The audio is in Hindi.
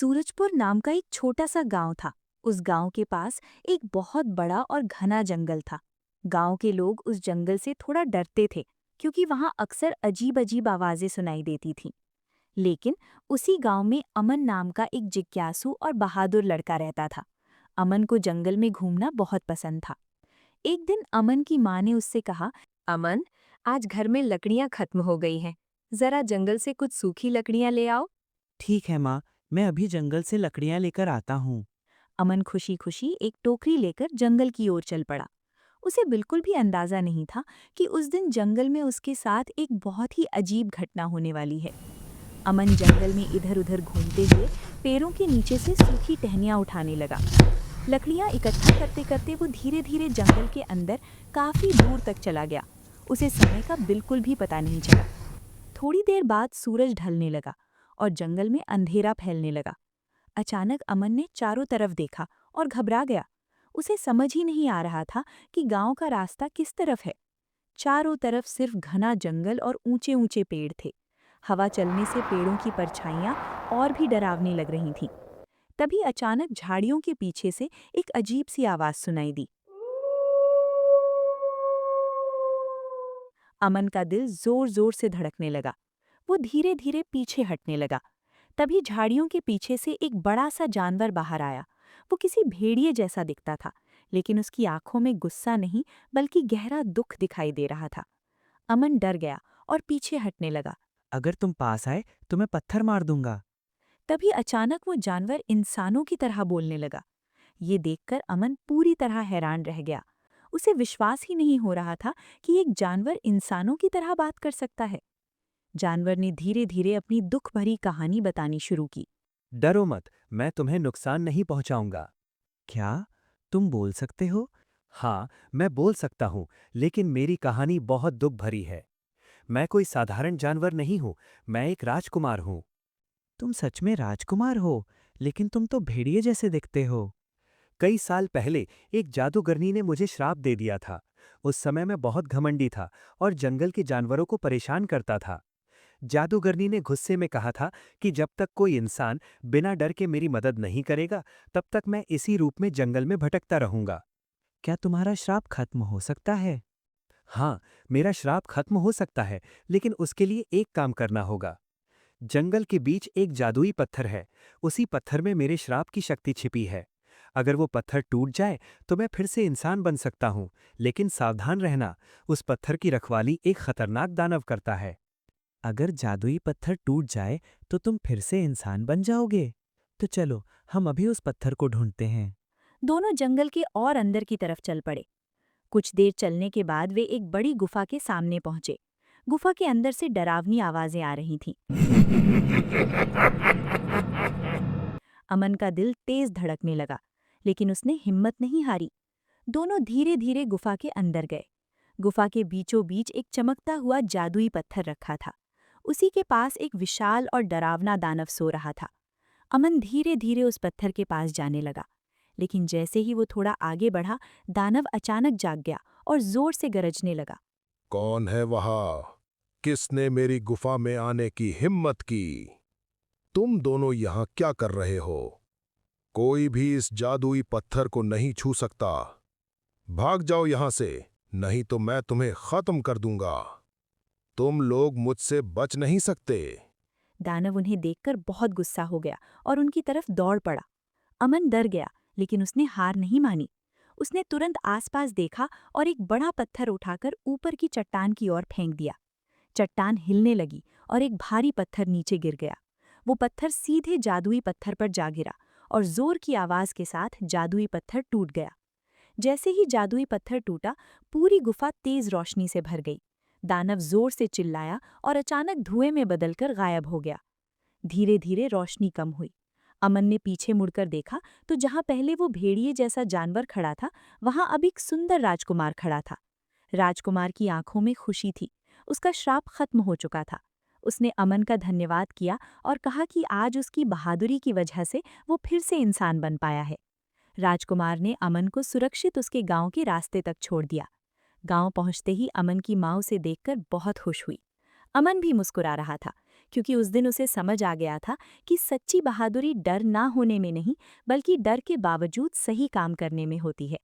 सूरजपुर नाम का एक छोटा सा गांव था। उस गांव के पास एक बहुत बड़ा और घना जंगल था। गांव के लोग उस जंगल से थोड़ा डरते थे, क्योंकि वहां अक्सर अजीब अजीब आवाजें सुनाई देती थीं। लेकिन उसी गांव में अमन नाम का एक जिज्ञासु और बहादुर लड़का रहता था। अमन को जंगल में घूमना बहुत पसंद था। एक दिन अमन की माँ ने उससे कहा, अमन, आज घर में लकड़ियां खत्म हो गई हैं। जरा जंगल से कुछ सूखी लकड़ियां ले आओ। ठीक है माँ, मैं अभी जंगल से लकड़ियाँ लेकर आता हूँ। अमन खुशी खुशी एक टोकरी लेकर जंगल की ओर चल पड़ा। उसे बिल्कुल भी अंदाजा नहीं था कि उस दिन जंगल में उसके साथ एक बहुत ही अजीब घटना होने वाली है। अमन जंगल में इधर-उधर घूमते हुए पेड़ों के नीचे से सूखी टहनियां उठाने लगा। लकड़ियां इकट्ठा करते-करते वो धीरे-धीरे जंगल के अंदर काफी दूर तक चला गया। उसे समय का बिल्कुल भी पता नहीं चला। थोड़ी देर बाद सूरज ढलने लगा और जंगल में अंधेरा फैलने लगा। अचानक अमन ने चारों तरफ देखा और घबरा गया। उसे समझ ही नहीं आ रहा था कि गांव का रास्ता किस तरफ है। चारों तरफ सिर्फ घना जंगल और ऊंचे ऊंचे पेड़ थे। हवा चलने से पेड़ों की परछाइयां और भी डरावनी लग रही थीं। तभी अचानक झाड़ियों के पीछे से एक अजीब सी आवाज सुनाई दी। अमन का दिल जोर जोर से धड़कने लगा। वो धीरे धीरे पीछे हटने लगा। तभी झाड़ियों के पीछे से एक बड़ा सा जानवर बाहर आया। वो किसी भेड़िए जैसा दिखता था, लेकिन उसकी आंखों में गुस्सा नहीं बल्कि गहरा दुख दिखाई दे रहा था। अमन डर गया और पीछे हटने लगा। अगर तुम पास आए तो मैं पत्थर मार दूंगा। तभी अचानक वो जानवर इंसानों की तरह बोलने लगा। ये देखकर अमन पूरी तरह हैरान रह गया। उसे विश्वास ही नहीं हो रहा था कि एक जानवर इंसानों की तरह बात कर सकता है। जानवर ने धीरे धीरे अपनी दुख भरी कहानी बतानी शुरू की। डरो मत, मैं तुम्हें नुकसान नहीं पहुंचाऊंगा। क्या? तुम बोल सकते हो? हाँ, मैं बोल सकता हूँ, लेकिन मेरी कहानी बहुत दुख भरी है। मैं कोई साधारण जानवर नहीं हूँ, मैं एक राजकुमार हूँ। तुम सच में राजकुमार हो, लेकिन तुम तो भेड़िए जैसे दिखते हो। कई साल पहले एक जादूगरनी ने मुझे श्राप दे दिया था। उस समय मैं बहुत घमंडी था और जंगल के जानवरों को परेशान करता था। जादूगरनी ने गुस्से में कहा था कि जब तक कोई इंसान बिना डर के मेरी मदद नहीं करेगा, तब तक मैं इसी रूप में जंगल में भटकता रहूंगा। क्या तुम्हारा श्राप खत्म हो सकता है? हाँ, मेरा श्राप खत्म हो सकता है, लेकिन उसके लिए एक काम करना होगा। जंगल के बीच एक जादुई पत्थर है। उसी पत्थर में मेरे श्राप की शक्ति छिपी है। अगर वो पत्थर टूट जाए तो मैं फिर से इंसान बन सकता हूँ, लेकिन सावधान रहना, उस पत्थर की रखवाली एक खतरनाक दानव करता है। अगर जादुई पत्थर टूट जाए तो तुम फिर से इंसान बन जाओगे। तो चलो, हम अभी उस पत्थर को ढूंढते हैं। दोनों जंगल के और अंदर की तरफ चल पड़े। कुछ देर चलने के बाद वे एक बड़ी गुफा के सामने पहुंचे। गुफा के अंदर से डरावनी आवाजें आ रही थीं। अमन का दिल तेज धड़कने लगा, लेकिन उसने हिम्मत नहीं हारी। दोनों धीरे धीरे गुफा के अंदर गए। गुफा के बीचों बीच एक चमकता हुआ जादुई पत्थर रखा था। उसी के पास एक विशाल और डरावना दानव सो रहा था। अमन धीरे धीरे उस पत्थर के पास जाने लगा, लेकिन जैसे ही वो थोड़ा आगे बढ़ा, दानव अचानक जाग गया और जोर से गरजने लगा। कौन है वहां? किसने मेरी गुफा में आने की हिम्मत की? तुम दोनों यहां क्या कर रहे हो? कोई भी इस जादुई पत्थर को नहीं छू सकता। भाग जाओ यहां से, नहीं तो मैं तुम्हें खत्म कर दूंगा। तुम लोग मुझसे बच नहीं सकते। दानव उन्हें देखकर बहुत गुस्सा हो गया और उनकी तरफ दौड़ पड़ा। अमन डर गया, लेकिन उसने हार नहीं मानी। उसने तुरंत आसपास देखा और एक बड़ा पत्थर उठाकर ऊपर की चट्टान की ओर फेंक दिया। चट्टान हिलने लगी और एक भारी पत्थर नीचे गिर गया। वो पत्थर सीधे जादुई पत्थर पर जा गिरा और जोर की आवाज के साथ जादुई पत्थर टूट गया। जैसे ही जादुई पत्थर टूटा, पूरी गुफा तेज रोशनी से भर गई। दानव जोर से चिल्लाया और अचानक धुएं में बदलकर गायब हो गया। धीरे धीरे रोशनी कम हुई। अमन ने पीछे मुड़कर देखा तो जहां पहले वो भेड़िए जैसा जानवर खड़ा था, वहां अब एक सुंदर राजकुमार खड़ा था। राजकुमार की आंखों में खुशी थी। उसका श्राप खत्म हो चुका था। उसने अमन का धन्यवाद किया और कहा कि आज उसकी बहादुरी की वजह से वो फिर से इंसान बन पाया है। राजकुमार ने अमन को सुरक्षित उसके गांव के रास्ते तक छोड़ दिया। गांव पहुंचते ही अमन की माँ उसे देखकर बहुत खुश हुई। अमन भी मुस्कुरा रहा था, क्योंकि उस दिन उसे समझ आ गया था कि सच्ची बहादुरी डर ना होने में नहीं, बल्कि डर के बावजूद सही काम करने में होती है।